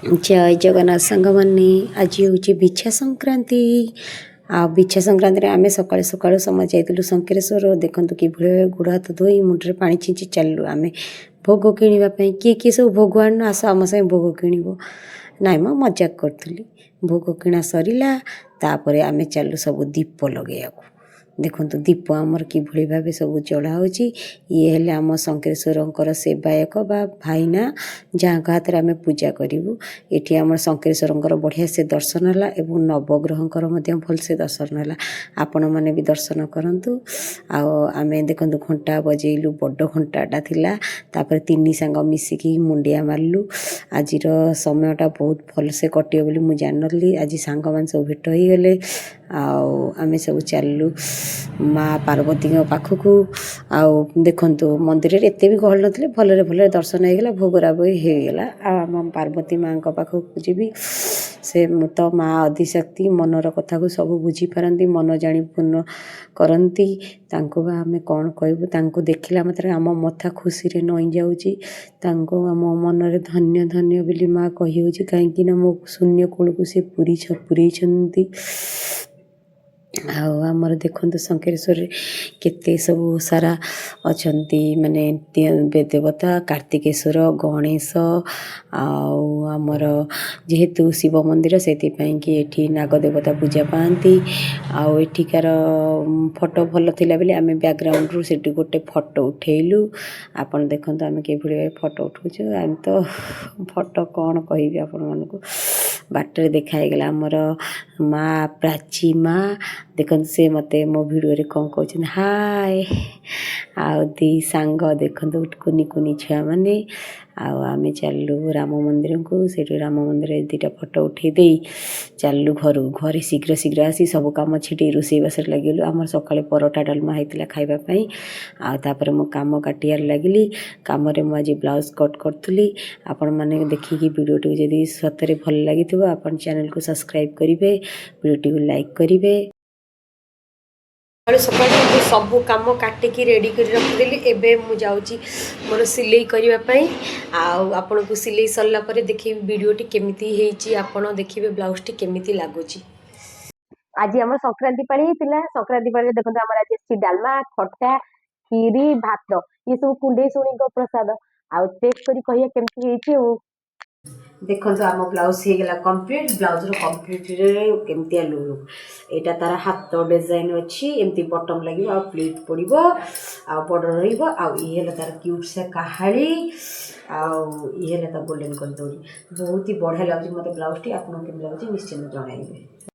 जय जगन्नाथ सांग मैंने आज हूँ बिछा संक्रांति बिछा संक्रांति आम सका सका समझ जाइलु शंकरेश्वर देखु कि गोड़ हाथ धोई मुंडे पा छींची चलू आम भोग किणापी किए सब भोग आन आस आम सागे भोग किणव नाई मजाक करी भोग किणा सरला तापर आम चलू सब दीप लगे देखु दीप आमर कि भाव सब जला ये हेले आम शंकरेश्वर सेवायक बा भाईना जहाँ हाथ में आम पूजा करूँ ये आम शंकरेश्वर बढ़िया से दर्शन है और नवग्रहकर भलसे दर्शन है आपण मैंने भी दर्शन करूँ आम देखु घंटा बजेलु बड़ घंटाटा थिला तापर तीन सांग मिसिकी मुंडिया मारलु आज समयटा बहुत भलसे कटियो बोली मुझे जानी आज सांग मान सब भेट हो गले आम सब चलू माँ पार्वती पाखक देखु मंदिर एत भी गहल नी भलरे भलरे दर्शन होगा भोगराग होगा आम पार्वती माँ पाखक जी से तो माँ आदिशक्ति मनर कथा को सब बुझीपारती मन जानी पूर्ण करती आम कौन कहूँ देखला मात्र आम मथा खुशी नई जाऊँगी आम मनरे धन्य धन्य बोली माँ कही कहीं मो शून्य कूल को सी पूरी आमर देखु शंकरेश्वर केते सब सारा अच्छा माने देवता कार्तिकेश्वर गणेश आमर जेहेतु शिव मंदिर से कि नागदेवता पूजा पाती आठिकार फोटो भल थिला बेले आम बैकग्राउंड रू से गोटे फोटो उठेलु आपन देखु आम कि फोटो उठाऊ आम तो फोटो कौन कहि आपण मानक बाटर देखाईगला आमर माँ प्राची माँ देखते से मत मो भिडियो कौन कहते हाय दी सांग देखते कुनी कुनी छुआ मैंने आम चलू राम मंदिर को से राम मंदिर दुटा फोटो उठे दे चलू घर शीघ्र शीघ्र आसी सब कम छिटी रोषे बास लगे आम सका परोटा डालमा होता खावाई आपर मो कम काटियार लगिली कम मुझे ब्लाउज कट करी आपण मैंने देखिकी वीडियो टी सतरे भल लगी आप चैनल को सब्सक्राइब करेंगे वीडियो को लाइक करेंगे सकाल सब कम काटिकी रेडी कर रखिदेली एबे मु जाउची मोर सिलाई करने आपण को सिलाई सरला परे देखिए वीडियोटी केमिति हेची आपण देखिए ब्लाउज टी केमिति लागुची आज आम संक्रांति पानी होता संक्रांति पानी देखते आम आज डालमा खटा खीरी भात ये सब कुंडे शुणी प्रसाद आउ टेस्ट करी कहिया केमिति हेची देखो आम ब्लाउज होगा कम्प्लीट ब्लाउज कम्प्लीट केमती लुक यहाँ तार हाथ डिजाइन अच्छी एमती बटम लगे आ प्लेट पड़ो आ बड़ रही तार क्यूट से काहाड़ी आए गोल्डन कर दौड़ी बहुत ही बढ़िया लगे मतलब ब्लाउज टी आपको केमती लगे निश्चिंत जनइबे।